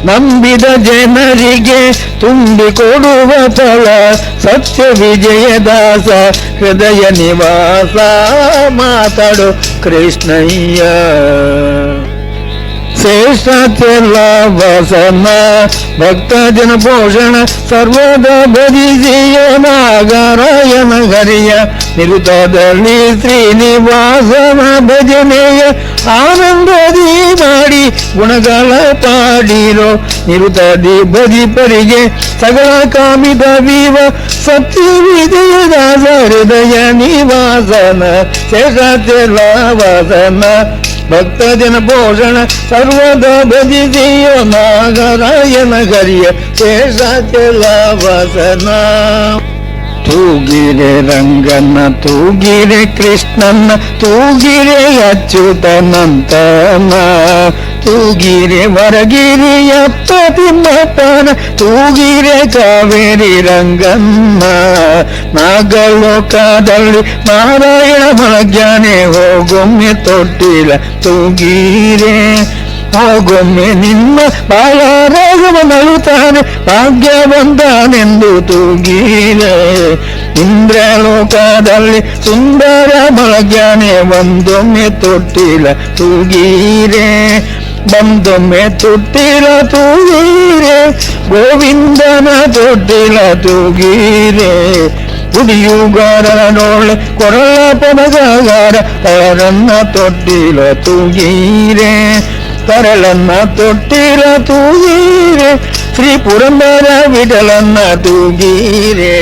ನಂಬಿದ ಜನರಿಗೆ ತುಂಬಿಕೊಡುವ ಫಲ ಸತ್ಯ ವಿಜಯದಾಸ ಹೃದಯ ನಿವಾಸ ಮಾತಾಡು ಕೃಷ್ಣಯ್ಯ. ಶ್ರೇಷ್ಠತೆಲ್ಲ ವಸನ ಭಕ್ತ ಜನ ಪೋಷಣ ಸರ್ವದ ಭಜಿಸಿಯ ನಾಗರಾಯನ ಹರಿಯ ನಿರುತದಲ್ಲಿ ಶ್ರೀನಿವಾಸನ ಭಜನೆಯ ಆನಂದದಿ ಮಾಡಿ ಗುಣಗಳ ಪಾಡಿರೋ ನಿರುತದಿ ಭಜಿಪರಿಗೆ ಸಕಲ ಕಾಮಿತ ವೀವ ಸತ್ಯ ವಿಜಯದಾಸ ಹೃದಯ ನಿವಾಸನ ಶ್ರೇಷ್ಠತೆಲ್ಲ ವಸನ ಭಕ್ತ ಜನ ಪೋಷಣ ಸರ್ವದ ಭಜಿಸಿಯೋ ನಾಗರಾಯನ ಹರಿಯ ಶೇಷಾಚಲ ವಸನ. ತೂಗಿರೆ ರಂಗನ ತೂಗಿರೆ ಕೃಷ್ಣನ ತೂಗಿರೆ ಅಚ್ಯುತನಂತನ ತೂಗಿರೆ ವರಗಿರಿಯಪ್ಪ ತಿಮ್ಮಪ್ಪನ ತೂಗಿರೆ ಕಾವೇರಿ ರಂಗನ್ನ. ನಾಗಲೋಕದಲ್ಲಿ ನಾರಾಯಣ ಮಲಗ್ಯಾನೆ ಹೋಗೊಮ್ಮೆ ತೊಟ್ಟಿಲ ತೂಗಿರೆ ಹೋಗೊಮ್ಮೆ ನಿನ್ನ ಬಾಳ ರಾಘವ ನಳುತ್ತಾನೆ ಭಾಗ್ಯವಂತನೆಂದು ತೂಗಿರೆ. ಇಂದ್ರಲೋಕದಲ್ಲಿ ಸುಂದರ ಮಲಗ್ಯಾನೆ ಒಂದೊಮ್ಮೆ ತೊಟ್ಟಿಲ ತೂಗಿರೆ ಬಂದೊಮ್ಮೆ ತೊಟ್ಟಿಲ ತೂಗಿರೆ ಗೋವಿಂದನ ತೊಟ್ಟಿಲ ತೂಗಿರೆ. ಕುಡಿಯುಗಾರನೊಳ್ಳೆ ಕೊರಳ ಪದಗಾರ ತರನ್ನ ತೊಟ್ಟಿಲ ತೂಗಿರೆ ತರಳನ್ನ ತೊಟ್ಟಿಲ ತೂಗಿರೆ ಶ್ರೀ ಪುರಂದರ ವಿಠಲನ್ನ ತೂಗಿರೆ.